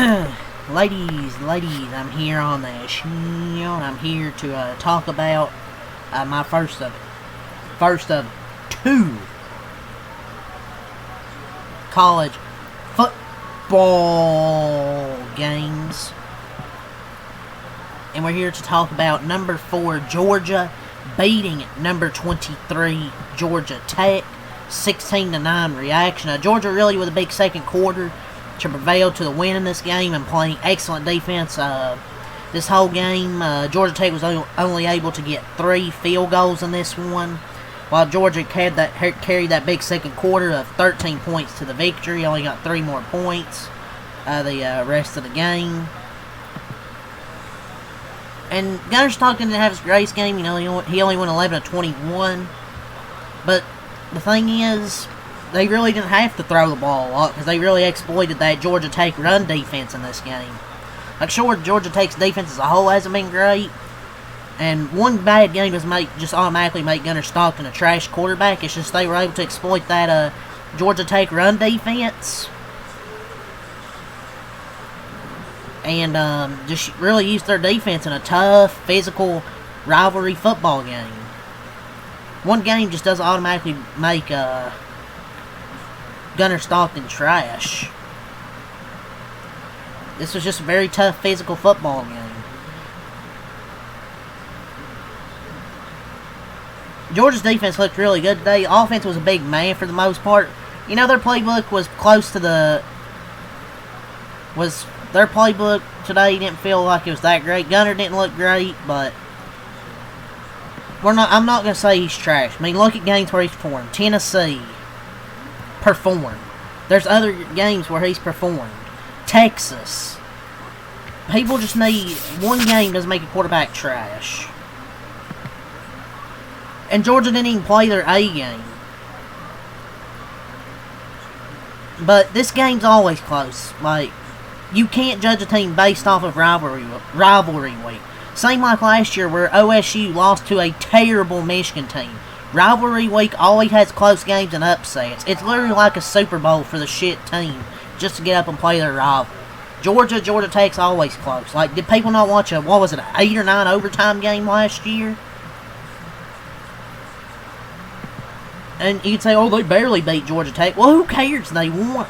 ladies, I'm here on the show, and I'm here to talk about my first of two college football games. And we're here to talk about number 4 Georgia beating number 23 Georgia Tech, 16-9 reaction. Georgia really with a big second quarter to prevail to the win in this game and playing excellent defense this whole game. Georgia Tech was only able to get 3 field goals in this one, while Georgia carried that big second quarter of 13 points to the victory. Only got 3 more points the rest of the game. And Gunnar Stockton didn't have his greatest game. You know, he only went 11 of 21. But the thing is, they really didn't have to throw the ball a lot because they really exploited that Georgia Tech run defense in this game. Like, sure, Georgia Tech's defense as a whole hasn't been great, and one bad game doesn't just automatically make Gunnar Stockton a trash quarterback. It's just they were able to exploit that Georgia Tech run defense and just really use their defense in a tough, physical rivalry football game. One game just doesn't automatically make Gunnar Stockton trash. This was just a very tough physical football game. Georgia's defense looked really good today. Offense was a big man for the most part. You know, their playbook was close to their playbook today didn't feel like it was that great. Gunnar didn't look great, but I'm not going to say he's trash. I mean, look at games where he's performed. Tennessee performed. There's other games where he's performed. Texas. People just need one game doesn't make a quarterback trash. And Georgia didn't even play their A game. But this game's always close. Like, you can't judge a team based off of rivalry week. Same like last year where OSU lost to a terrible Michigan team. Rivalry week always has close games and upsets. It's literally like a Super Bowl for the shit team just to get up and play their rival. Georgia Tech's always close. Like, did people not watch an 8 or 9 overtime game last year? And you'd say, oh, they barely beat Georgia Tech. Well, who cares? They won.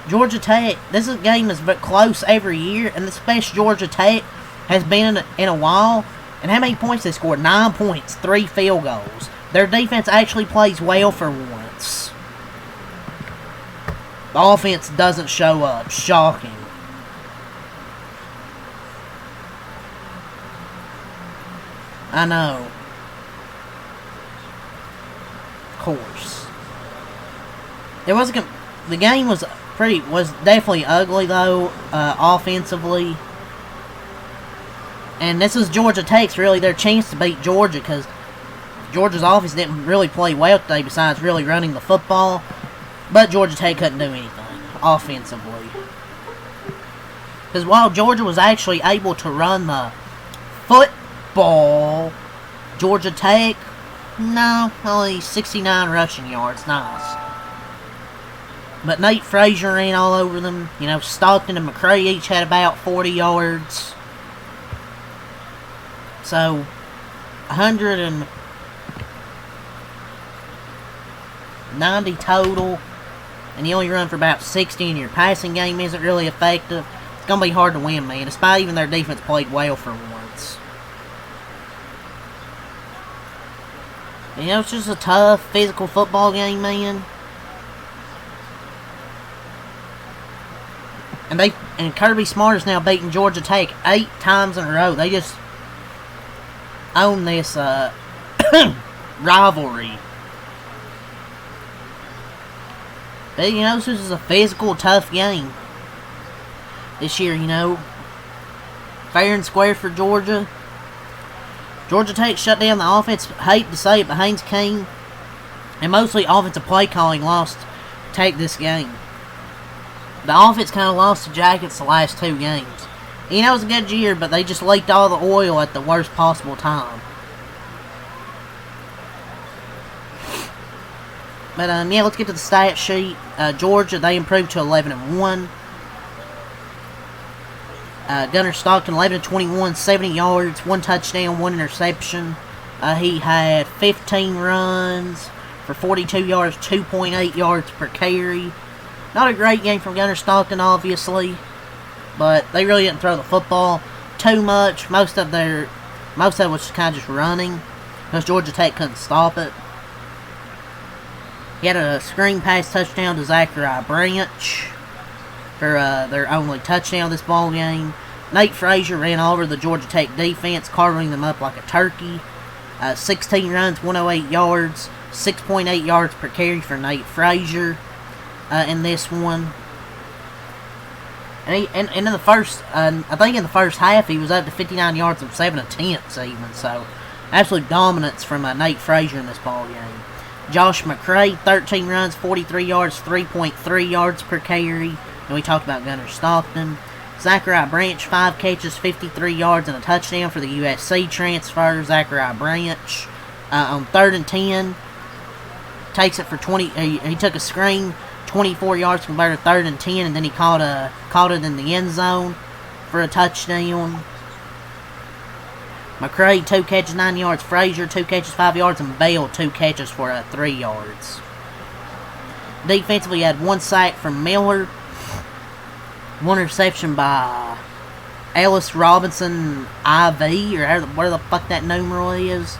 Georgia Tech, this game is close every year, and this best Georgia Tech has been in a while. And how many points they scored? 9 points, 3 field goals. Their defense actually plays well for once. The offense doesn't show up. Shocking. I know. Of course. The game was definitely ugly though, offensively. And this is Georgia Tech's really their chance to beat Georgia, because Georgia's offense didn't really play well today besides really running the football. But Georgia Tech couldn't do anything offensively. Because while Georgia was actually able to run the football, Georgia Tech, no, only 69 rushing yards. Nice. But Nate Frazier ran all over them. You know, Stockton and McCray each had about 40 yards. So, 190 total. And you only run for about 60, and your passing game isn't really effective. It's going to be hard to win, man. Despite even their defense played well for once. You know, it's just a tough, physical football game, man. And Kirby Smart is now beating Georgia Tech 8 times in a row. They just own this rivalry. But, you know, this is a physical, tough game this year, you know. Fair and square for Georgia. Georgia Tech shut down the offense. Hate to say it, but Haynes King and mostly offensive play calling lost Tech this game. The offense kind of lost the Jackets the last 2 games. You know, it was a good year, but they just leaked all the oil at the worst possible time. But, yeah, let's get to the stat sheet. Georgia, they improved to 11-1. Gunnar Stockton, 11-21, 70 yards, 1 touchdown, 1 interception. He had 15 runs for 42 yards, 2.8 yards per carry. Not a great game from Gunnar Stockton, obviously, but they really didn't throw the football too much. Most of it was kind of just running, because Georgia Tech couldn't stop it. He had a screen pass touchdown to Zachariah Branch for their only touchdown this ball game. Nate Frazier ran over the Georgia Tech defense, carving them up like a turkey. 16 runs, 108 yards, 6.8 yards per carry for Nate Frazier in this one. And in the first, I think in the first half, he was up to 59 yards and 7 attempts even. So, absolute dominance from Nate Frazier in this ball game. Josh McCray, 13 runs, 43 yards, 3.3 yards per carry. And we talked about Gunnar Stockton. Zachariah Branch, 5 catches, 53 yards, and a touchdown for the USC transfer. Zachariah Branch on 3rd and 10 takes it for 20. He took a screen, 24 yards, converted 3rd and 10, and then he caught it in the end zone for a touchdown. McCray, 2 catches, 9 yards. Frazier, 2 catches, 5 yards, and Bell, 2 catches for 3 yards. Defensively, he had 1 sack from Miller. 1 interception by Ellis Robinson IV, or where the fuck that numeral is.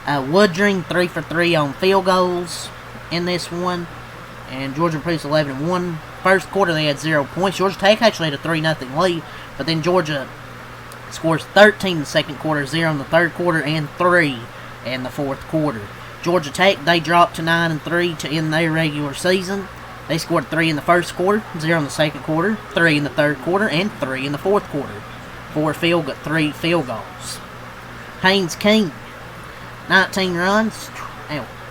Woodring, 3 for 3 on field goals in this one. And Georgia produced 11-1. First quarter, they had 0 points. Georgia Tech actually had a 3-0 lead. But then Georgia scores 13 in the second quarter, 0 in the third quarter, and 3 in the fourth quarter. Georgia Tech, they dropped to 9-3 to end their regular season. They scored 3 in the first quarter, 0 in the second quarter, 3 in the third quarter, and 3 in the fourth quarter. 3 field goals. Haynes King, 19 runs,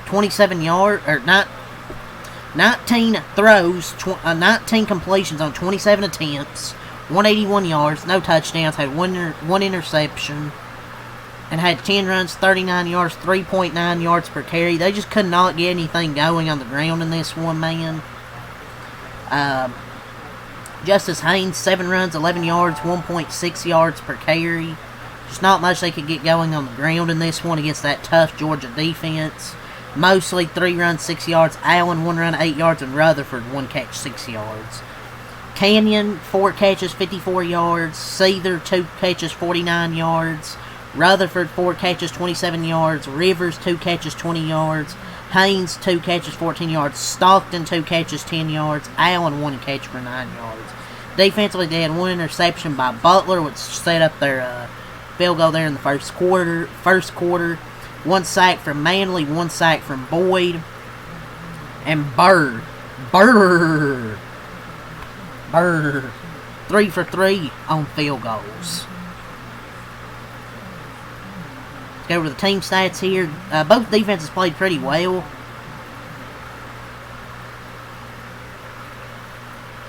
27 yards, 19 throws, 19 completions on 27 attempts, 181 yards, no touchdowns, had one interception, and had 10 runs, 39 yards, 3.9 yards per carry. They just could not get anything going on the ground in this one, man. Justice Haynes, 7 runs, 11 yards, 1.6 yards per carry. Just not much they could get going on the ground in this one against that tough Georgia defense. Mostly 3 runs, 6 yards. Allen, 1 run, 8 yards. And Rutherford, 1 catch, 6 yards. Canyon, 4 catches, 54 yards. Seether, 2 catches, 49 yards. Rutherford, 4 catches, 27 yards. Rivers, 2 catches, 20 yards. Haynes, 2 catches, 14 yards. Stockton, 2 catches, 10 yards. Allen, 1 catch for 9 yards. Defensively, they had 1 interception by Butler, which set up their field goal there in the first quarter. 1 sack from Manley, 1 sack from Boyd. And Bird. 3 for 3 on field goals. Let's go over the team stats here. Both defenses played pretty well.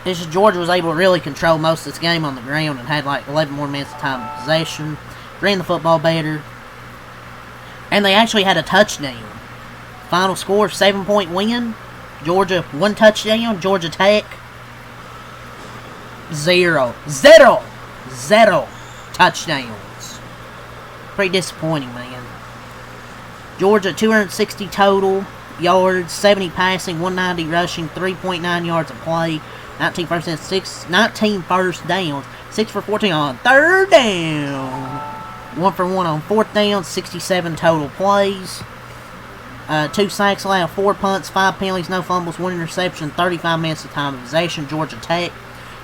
Georgia was able to really control most of this game on the ground and had like 11 more minutes of time of possession. Ran the football better. And they actually had a touchdown. Final score, 7-point win. Georgia, 1 touchdown. Georgia Tech, 0 touchdowns. Pretty disappointing, man. Georgia, 260 total yards, 70 passing, 190 rushing, 3.9 yards of play, 19 first downs, 6 for 14 on 3rd down, 1 for 1 on 4th down, 67 total plays, 2 sacks allowed, 4 punts, 5 penalties, no fumbles, 1 interception, 35 minutes of time of possession. Georgia Tech,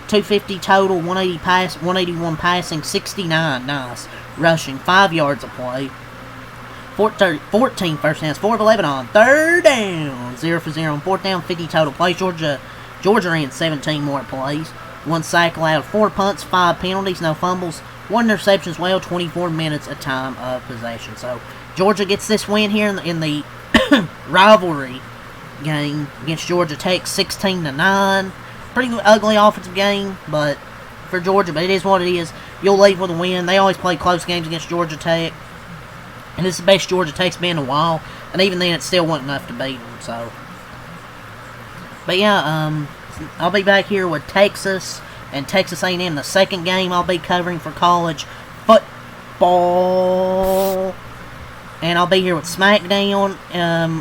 250 total, 181 passing, 69 nice rushing, 5 yards of play, 14 first downs, 4 of 11 on 3rd down, 0 for 0 on 4th down, 50 total plays. Georgia ran 17 more plays, 1 sack allowed, 4 punts, 5 penalties, no fumbles, 1 interception as well, 24 minutes of time of possession. So Georgia gets this win here in the rivalry game against Georgia Tech, 16-9. Pretty ugly offensive game, but for Georgia, but it is what it is. You'll leave with a win. They always play close games against Georgia Tech. And this is the best Georgia Tech's been in a while. And even then, it still wasn't enough to beat them. So, but yeah, I'll be back here with Texas and Texas A&M. The second game I'll be covering for college football. And I'll be here with SmackDown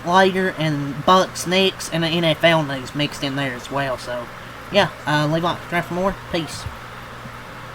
later, and Bucks next, and the NFL news mixed in there as well. So, yeah, leave a like, subscribe for more. Peace.